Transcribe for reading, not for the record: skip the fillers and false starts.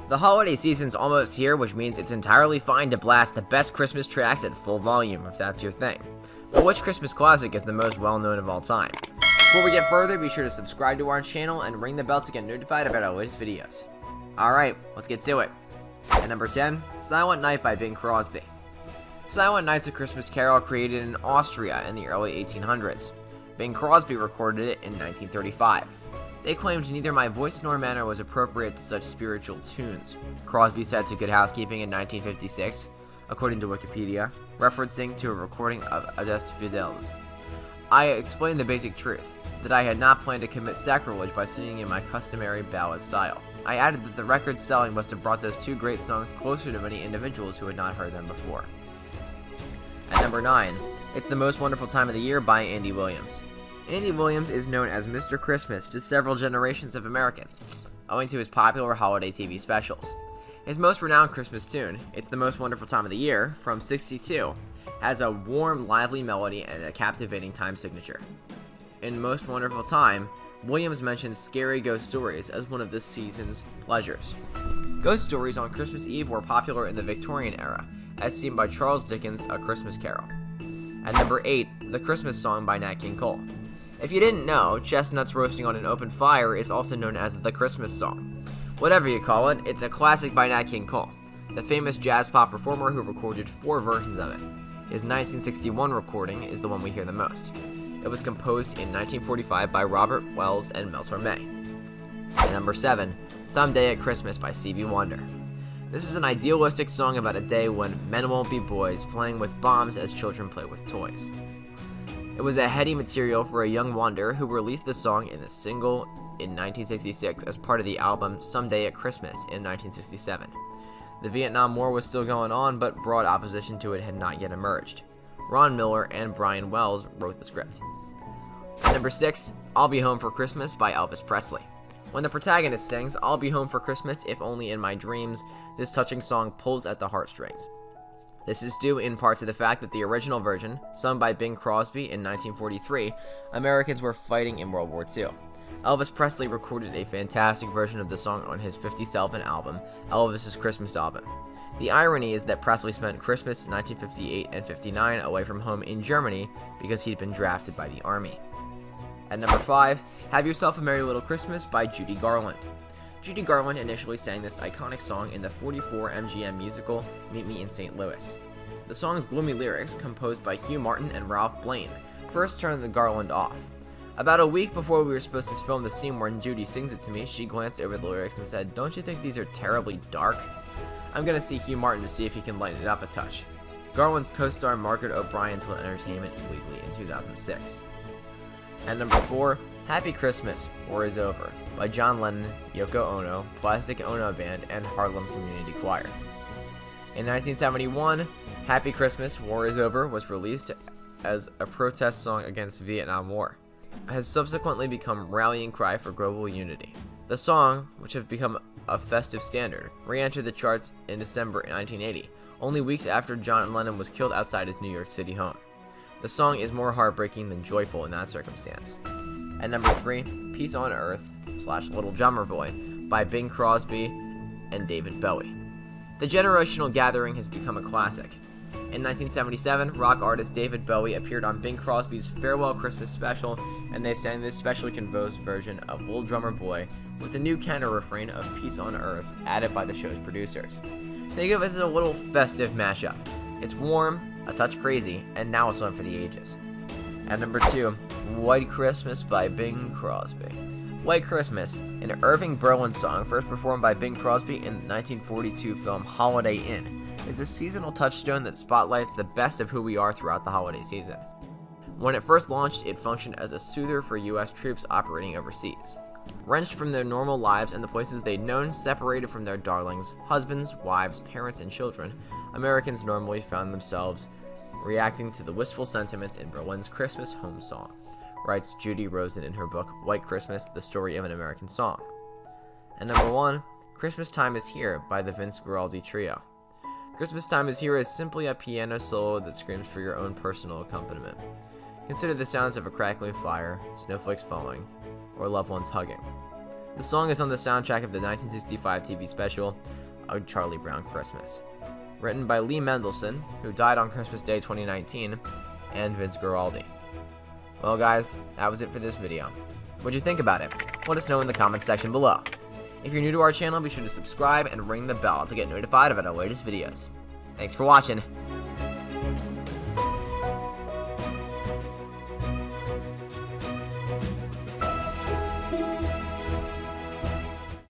The holiday season's almost here, which means it's entirely fine to blast the best Christmas tracks at full volume, if that's your thing. But which Christmas classic is the most well-known of all time? Before we get further, be sure to subscribe to our channel and ring the bell to get notified about our latest videos. Alright, let's get to it. At number 10, Silent Night by Bing Crosby. Silent Night's a Christmas carol created in Austria in the early 1800s. Bing Crosby recorded it in 1935. They claimed neither my voice nor manner was appropriate to such spiritual tunes. Crosby said to Good Housekeeping in 1956, according to Wikipedia, referencing to a recording of Adeste Fideles. I explained the basic truth, that I had not planned to commit sacrilege by singing in my customary ballad style. I added that the record selling must have brought those two great songs closer to many individuals who had not heard them before. At number 9, It's the Most Wonderful Time of the Year by Andy Williams. Andy Williams is known as Mr. Christmas to several generations of Americans, owing to his popular holiday TV specials. His most renowned Christmas tune, It's the Most Wonderful Time of the Year, from '62, has a warm, lively melody and a captivating time signature. In Most Wonderful Time, Williams mentions scary ghost stories as one of this season's pleasures. Ghost stories on Christmas Eve were popular in the Victorian era, as seen by Charles Dickens' A Christmas Carol. At number 8, The Christmas Song by Nat King Cole. If you didn't know, chestnuts roasting on an open fire is also known as the Christmas song. Whatever you call it, it's a classic by Nat King Cole, the famous jazz pop performer who recorded 4 versions of it. His 1961 recording is the one we hear the most. It was composed in 1945 by Robert Wells and Mel Torme. At number 7, Someday at Christmas by Stevie Wonder. This is an idealistic song about a day when men won't be boys, playing with bombs as children play with toys. It was a heady material for a young Wonder who released the song in a single in 1966 as part of the album Someday at Christmas in 1967. The Vietnam War was still going on, but broad opposition to it had not yet emerged. Ron Miller and Brian Wells wrote the script. At number 6, I'll Be Home for Christmas by Elvis Presley. When the protagonist sings, I'll be home for Christmas if only in my dreams, this touching song pulls at the heartstrings. This is due in part to the fact that the original version, sung by Bing Crosby in 1943, Americans were fighting in World War II. Elvis Presley recorded a fantastic version of the song on his 57 album, Elvis's Christmas Album. The irony is that Presley spent Christmas in 1958 and 59 away from home in Germany because he'd been drafted by the army. At number 5, Have Yourself a Merry Little Christmas by Judy Garland. Judy Garland initially sang this iconic song in the 44 MGM musical Meet Me in St. Louis. The song's gloomy lyrics, composed by Hugh Martin and Ralph Blaine, first turned the Garland off. About a week before we were supposed to film the scene where Judy sings it to me, she glanced over the lyrics and said, "Don't you think these are terribly dark? I'm gonna see Hugh Martin to see if he can lighten it up a touch." Garland's co-star Margaret O'Brien told Entertainment Weekly in 2006. At number 4, Happy Christmas, War is Over, by John Lennon, Yoko Ono, Plastic Ono Band, and Harlem Community Choir. In 1971, Happy Christmas, War is Over was released as a protest song against the Vietnam War. It has subsequently become rallying cry for global unity. The song, which has become a festive standard, re-entered the charts in December 1980, only weeks after John Lennon was killed outside his New York City home. The song is more heartbreaking than joyful in that circumstance. At number 3, Peace on Earth / Little Drummer Boy by Bing Crosby and David Bowie. The generational gathering has become a classic. In 1977, rock artist David Bowie appeared on Bing Crosby's Farewell Christmas special, and they sang this specially composed version of Little Drummer Boy with a new counter refrain of Peace on Earth added by the show's producers. Think of it as a little festive mashup. It's warm, a touch crazy, and now it's one for the ages. At number 2, White Christmas by Bing Crosby. White Christmas, an Irving Berlin song first performed by Bing Crosby in the 1942 film Holiday Inn, is a seasonal touchstone that spotlights the best of who we are throughout the holiday season. When it first launched, it functioned as a soother for U.S. troops operating overseas. Wrenched from their normal lives and the places they'd known, separated from their darlings, husbands, wives, parents, and children, Americans normally found themselves reacting to the wistful sentiments in Berlin's Christmas home song, writes Judy Rosen in her book White Christmas, The Story of an American Song. And number 1, Christmas Time is Here by the Vince Guaraldi Trio. Christmas Time is Here is simply a piano solo that screams for your own personal accompaniment. Consider the sounds of a crackling fire, snowflakes falling, or loved ones hugging. The song is on the soundtrack of the 1965 TV special, A Charlie Brown Christmas. Written by Lee Mendelson, who died on Christmas Day 2019, and Vince Guaraldi. Well guys, that was it for this video. What'd you think about it? Let us know in the comments section below. If you're new to our channel, be sure to subscribe and ring the bell to get notified about our latest videos. Thanks for watching.